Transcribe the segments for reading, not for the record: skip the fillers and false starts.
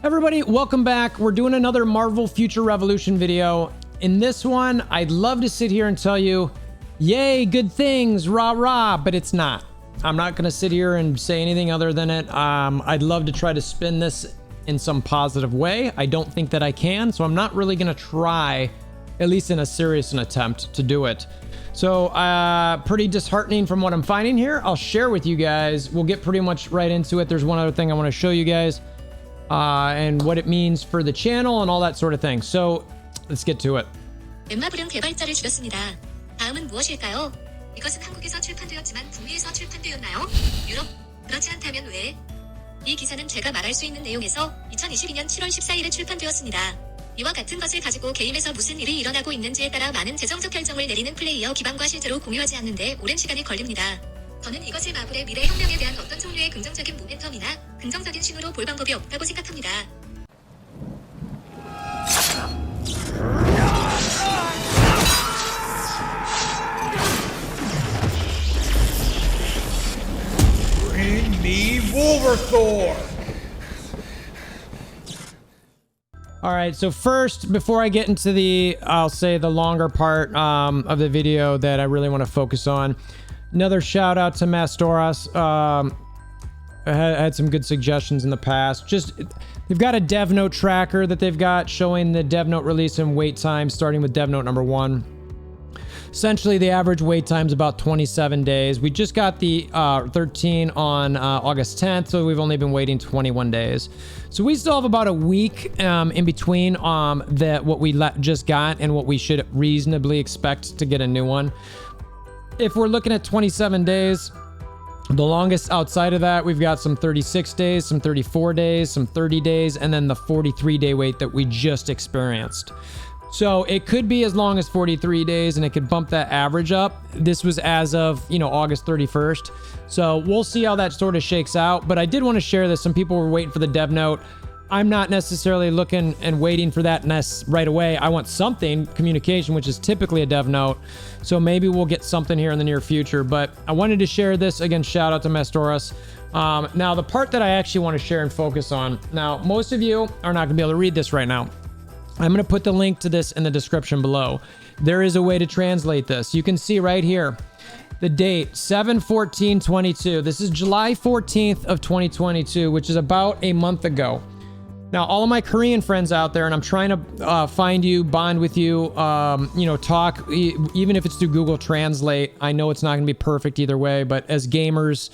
Everybody, welcome back. We're doing another Marvel Future Revolution video. In this one, I'd love to sit here and tell you, yay, good things, rah, rah, but it's not. I'm not gonna sit here and say anything other than it. I'd love to try to spin this in some positive way. I don't think that I can, so I'm not really gonna try, at least in a serious attempt to do it. So pretty disheartening from what I'm finding here. I'll share with you guys. We'll get pretty much right into it. There's one other thing I wanna show you guys. And what it means for the channel and all that sort of thing. So let's get to it. 넷마블은 개발자를 줄였습니다. 다음은 무엇일까요? 이것은 한국에서 출판되었지만 북미에서 출판되었나요? 유럽? 그렇지 않다면 왜? 이 기사는 제가 말할 수 있는 내용에서 2022년 7월 14일에 출판되었습니다. 이와 같은 것을 가지고 게임에서 무슨 일이 일어나고 있는지에 따라 많은 재정적 결정을 내리는 플레이어 기반과 실제로 공유하지 않는데 오랜 시간이 걸립니다. 저는 이것을 마블의 미래 혁명에 대한 어떤 종류의 긍정적인 모멘텀이나 긍정적인 신호로 볼 방법이 없다고 생각합니다. Bring me WolverThor! All right, so first, before I get into the, I'll say the longer part of the video that I really want to focus on, another shout out to Mastoras. I had some good suggestions in the past. Just, they've got a dev note tracker that they've got showing the dev note release and wait time, starting with dev note number 1. Essentially, the average wait time is about 27 days. We just got the 13 on August 10th, so we've only been waiting 21 days. So we still have about a week in between what we just got and what we should reasonably expect to get a new one. If we're looking at 27 days, the longest outside of that, we've got some 36 days, some 34 days, some 30 days, and then the 43-day wait that we just experienced. So it could be as long as 43 days and it could bump that average up. This was as of, August 31st. So we'll see how that sort of shakes out. But I did want to share this. Some people were waiting for the dev note. I'm not necessarily looking and waiting for that right away. I want something, communication, which is typically a dev note. So maybe we'll get something here in the near future. But I wanted to share this. Again, shout out to Mastoras. Now, the part that I actually want to share and focus on. Now, most of you are not going to be able to read this right now. I'm going to put the link to this in the description below. There is a way to translate this. You can see right here the date, 7/14/22. This is July 14th of 2022, which is about a month ago. Now, all of my Korean friends out there, and I'm trying to find you, bond with you, talk, even if it's through Google Translate. I know it's not going to be perfect either way, but as gamers,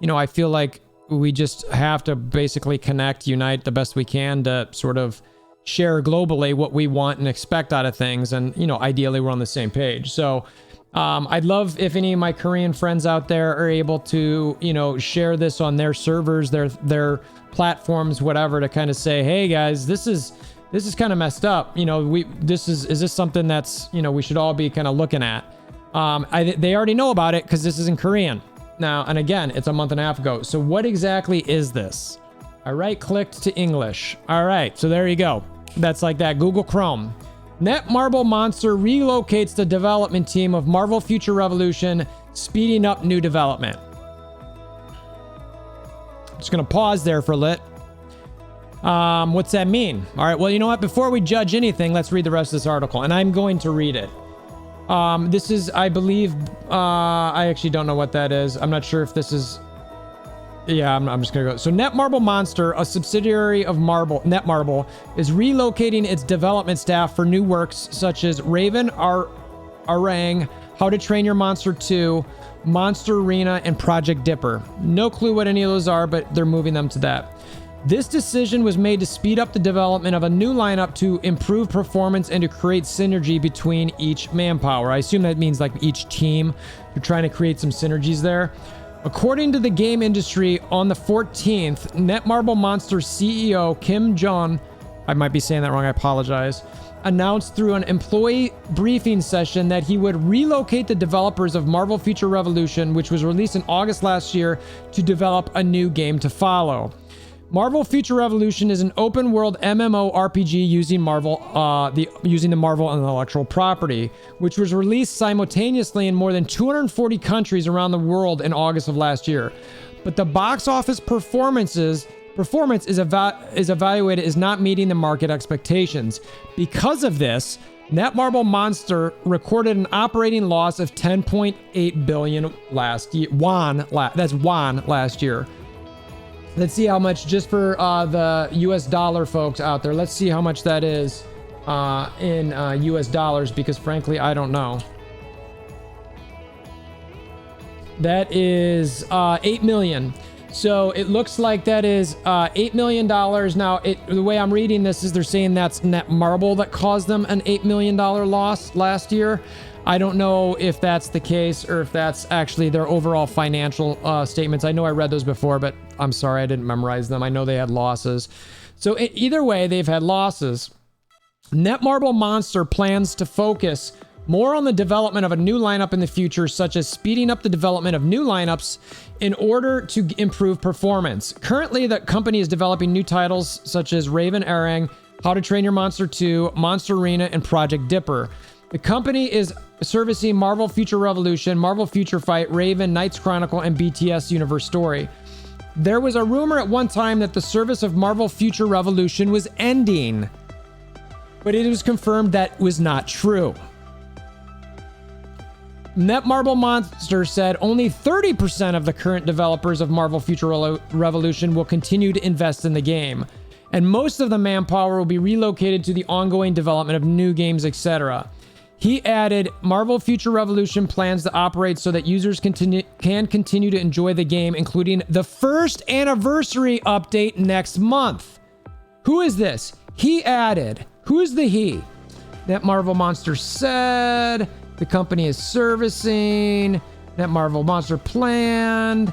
I feel like we just have to basically connect, unite the best we can to sort of share globally what we want and expect out of things. And, ideally we're on the same page. So I'd love if any of my Korean friends out there are able to, share this on their servers, their platforms, whatever, to kind of say, hey guys, this is kind of messed up. Is this something that's, we should all be kind of looking at? They already know about it because this is in Korean now. And again, it's a month and a half ago. So what exactly is this? I right-clicked to English. All right, so there you go. That's like that, Google Chrome. Netmarble Monster relocates the development team of Marvel Future Revolution, speeding up new development. Just gonna pause there for a lit. What's that mean? All right, well, you know what? Before we judge anything, let's read the rest of this article, and I'm going to read it. This is, I believe, I actually don't know what that is. I'm not sure if this is... Yeah, I'm just gonna go. So Netmarble Monster, a subsidiary of Netmarble, is relocating its development staff for new works such as Raven Orang, How to Train Your Monster 2, Monster Arena, and Project Dipper. No clue what any of those are, but they're moving them to that. This decision was made to speed up the development of a new lineup to improve performance and to create synergy between each manpower. I assume that means like each team. You're trying to create some synergies there. According to the game industry, on the 14th, Netmarble Monster CEO Kim Jong, I might be saying that wrong, I apologize, announced through an employee briefing session that he would relocate the developers of Marvel Future Revolution, which was released in August last year, to develop a new game to follow. Marvel Future Revolution is an open-world MMORPG using the Marvel intellectual property, which was released simultaneously in more than 240 countries around the world in August of last year. But the box office performances performance is evaluated as not meeting the market expectations. Because of this, Netmarble Monster recorded an operating loss of 10.8 billion last year. That's won last year. Let's see how much, just for the US dollar folks out there. Let's see how much that is in US dollars, because frankly, I don't know. That is 8 million. So it looks like that is $8 million. Now, the way I'm reading this is they're saying that's Netmarble that caused them an $8 million loss last year. I don't know if that's the case or if that's actually their overall financial statements. I know I read those before, but I'm sorry, I didn't memorize them. I know they had losses. So either way, they've had losses. Netmarble Monster plans to focus more on the development of a new lineup in the future, such as speeding up the development of new lineups in order to improve performance. Currently, the company is developing new titles such as Raven Erang, How to Train Your Monster 2, Monster Arena, and Project Dipper. The company is servicing Marvel Future Revolution, Marvel Future Fight, Raven, Knights Chronicle, and BTS Universe Story. There was a rumor at one time that the service of Marvel Future Revolution was ending, but it was confirmed that was not true. Netmarble Monster said only 30% of the current developers of Marvel Future Revolution will continue to invest in the game, and most of the manpower will be relocated to the ongoing development of new games, etc. He added, Marvel Future Revolution plans to operate so that users can continue to enjoy the game, including the first anniversary update next month. Who is this? He added. Who is the he? Netmarble Monster said the company is servicing. Netmarble Monster planned.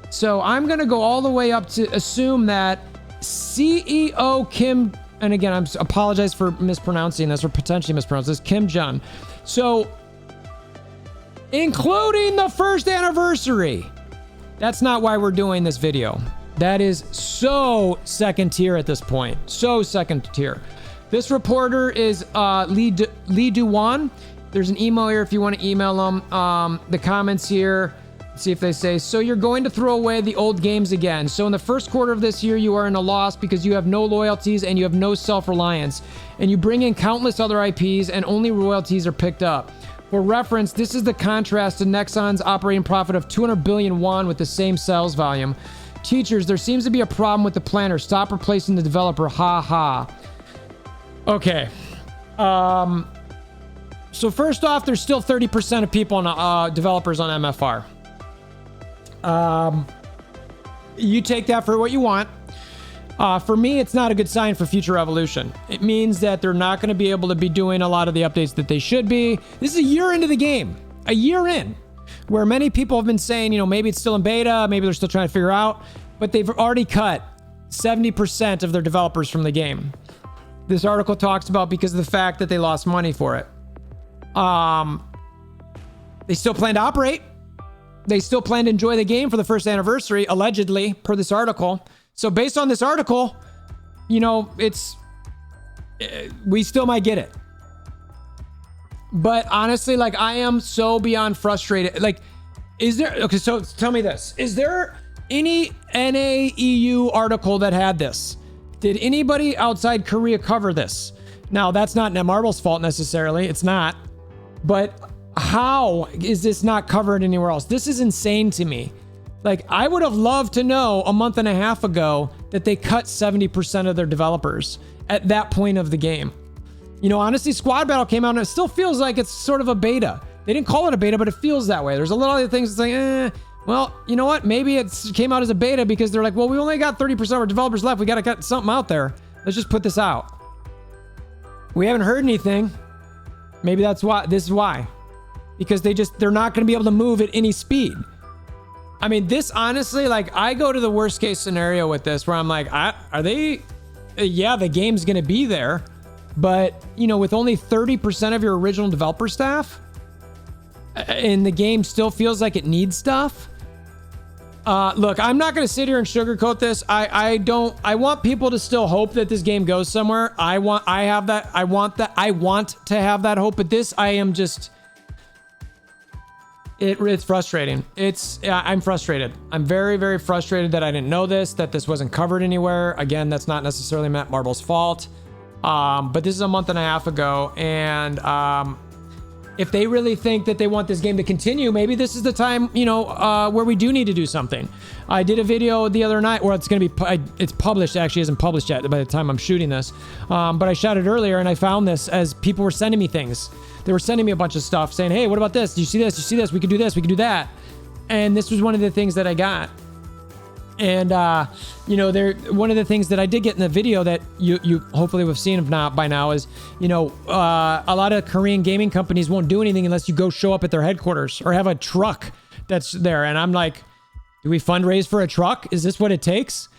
So I'm going to go all the way up to assume that CEO Kim, and again, I apologize for mispronouncing this or potentially mispronouncing this, Kim Jun. So, including the first anniversary. That's not why we're doing this video. That is so second tier at this point. So second tier. This reporter is Lee Duwan. There's an email here if you want to email them. The comments here. See if they say, so you're going to throw away the old games again. So in the first quarter of this year, you are in a loss because you have no loyalties and you have no self-reliance. And you bring in countless other IPs and only royalties are picked up. For reference, this is the contrast to Nexon's operating profit of 200 billion won with the same sales volume. Teachers, there seems to be a problem with the planner. Stop replacing the developer. Ha ha. Okay. So first off, there's still 30% of people on developers on MFR. You take that for what you want. For me, it's not a good sign for future evolution. It means that they're not going to be able to be doing a lot of the updates that they should be. This is a year into the game, a year in, where many people have been saying, you know, maybe it's still in beta, maybe they're still trying to figure out, but they've already cut 70% of their developers from the game. This article talks about because of the fact that they lost money for it. They still plan to operate. They still plan to enjoy the game for the first anniversary, allegedly, per this article. So based on this article, you know, we still might get it. But honestly, like, I am so beyond frustrated. Like, okay, so tell me this. Is there any NAEU article that had this? Did anybody outside Korea cover this? Now, that's not Netmarble's fault necessarily. It's not. But how is this not covered anywhere else? This is insane to me. Like, I would have loved to know a month and a half ago that they cut 70% of their developers at that point of the game. You know, honestly, Squad Battle came out and it still feels like it's sort of a beta. They didn't call it a beta, but it feels that way. There's a little other things that's like, well, you know what? Maybe it came out as a beta because they're like, well, we only got 30% of our developers left. We got to cut something out there. Let's just put this out. We haven't heard anything. Maybe that's why. This is why. Because they're not going to be able to move at any speed. I mean, this honestly, like, I go to the worst case scenario with this where I'm like, yeah, the game's going to be there, but, you know, with only 30% of your original developer staff and the game still feels like it needs stuff. Look, I'm not going to sit here and sugarcoat this. I want people to still hope that this game goes somewhere. I want to have that hope, but this, It's frustrating. I'm frustrated. I'm very, very frustrated that I didn't know this, that this wasn't covered anywhere. Again, that's not necessarily Netmarble's fault. But this is a month and a half ago, and if they really think that they want this game to continue, maybe this is the time, where we do need to do something. I did a video the other night, it's going to be, it's published, actually isn't published yet by the time I'm shooting this. But I shot it earlier, and I found this as people were sending me things. They were sending me a bunch of stuff saying, hey, what about this? Do you see this? Do you see this? We could do this. We could do that. And this was one of the things that I got. And, one of the things that I did get in the video that you hopefully have seen by now is, a lot of Korean gaming companies won't do anything unless you go show up at their headquarters or have a truck that's there. And I'm like, do we fundraise for a truck? Is this what it takes?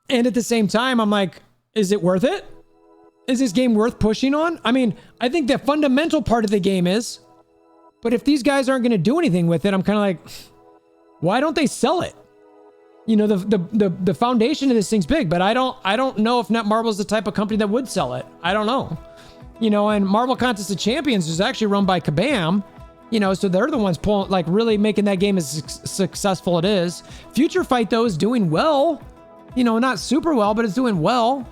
And at the same time, I'm like, is it worth it? Is this game worth pushing on? I mean, I think the fundamental part of the game is, but if these guys aren't going to do anything with it, I'm kind of like, why don't they sell it? The foundation of this thing's big, but I don't know if Netmarble is the type of company that would sell it. I don't know. And Marvel Contest of Champions is actually run by Kabam, so they're the ones really making that game as successful it is. Future Fight, though, is doing well. Not super well, but it's doing well.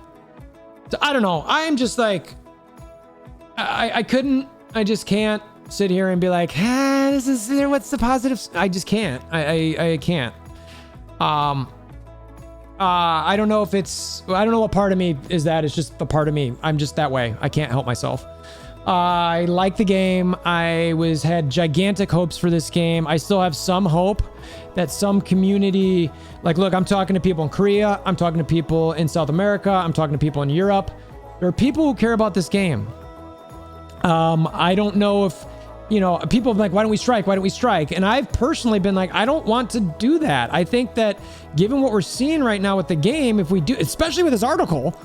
So I don't know. I'm just like, I just can't sit here and be like, what's the positives? I just can't. I can't. I don't know what part of me is that. It's just the part of me. I'm just that way. I can't help myself. I like the game. I had gigantic hopes for this game. I still have some hope that some community, look, I'm talking to people in Korea. I'm talking to people in South America. I'm talking to people in Europe. There are people who care about this game. I don't know if, people are like, why don't we strike? Why don't we strike? And I've personally been like, I don't want to do that. I think that given what we're seeing right now with the game, if we do, especially with this article,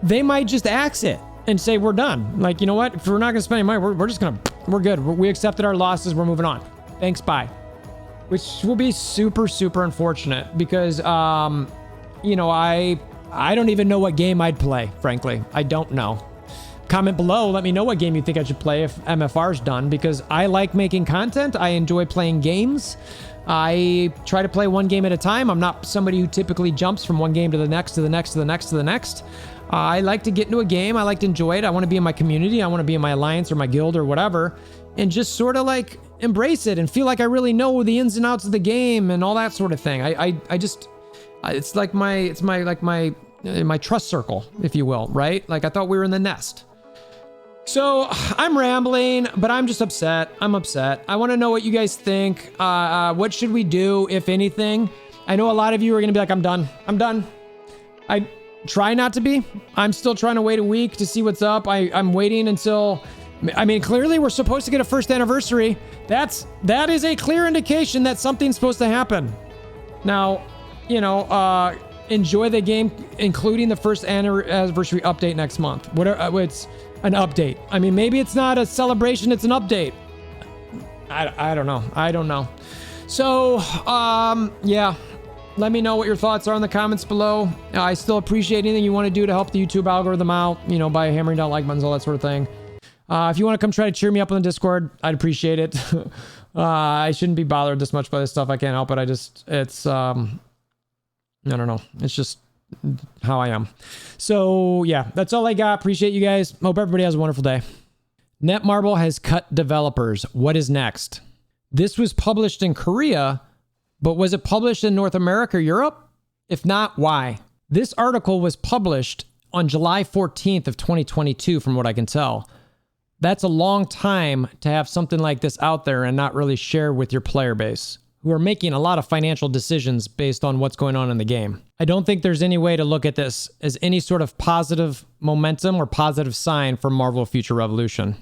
they might just axe it and say, we're done. Like, you know what? If we're not going to spend any money, we're good. We accepted our losses. We're moving on. Thanks. Bye. Which will be super, super unfortunate because, I don't even know what game I'd play, frankly. I don't know. Comment below. Let me know what game you think I should play if MFR's done, because I like making content. I enjoy playing games. I try to play one game at a time. I'm not somebody who typically jumps from one game to the next, to the next, to the next, to the next. I like to get into a game. I like to enjoy it. I want to be in my community. I want to be in my alliance or my guild or whatever, and just sort of like embrace it and feel like I really know the ins and outs of the game and all that sort of thing. It's like my trust circle, if you will, right? Like I thought we were in the nest. So I'm rambling, but I'm just upset. I'm upset. I want to know what you guys think. What should we do, if anything? I know a lot of you are going to be like, I'm done. I'm done. I try not to be. I'm still trying to wait a week to see what's up. I'm waiting until, clearly we're supposed to get a first anniversary. That is a clear indication that something's supposed to happen. Now, enjoy the game, including the first anniversary update next month. Whatever, it's an update. Maybe it's not a celebration, it's an update. I don't know. I don't know. So, yeah. Let me know what your thoughts are in the comments below. I still appreciate anything you want to do to help the YouTube algorithm out, by hammering down like buttons, all that sort of thing. If you want to come try to cheer me up on the Discord, I'd appreciate it. I shouldn't be bothered this much by this stuff. I can't help it. I don't know. It's just how I am. So yeah, that's all I got. Appreciate you guys. Hope everybody has a wonderful day. Netmarble has cut developers. What is next? This was published in Korea, but was it published in North America or Europe? If not, why? This article was published on July 14th of 2022, from what I can tell. That's a long time to have something like this out there and not really share with your player base, who are making a lot of financial decisions based on what's going on in the game. I don't think there's any way to look at this as any sort of positive momentum or positive sign for Marvel Future Revolution.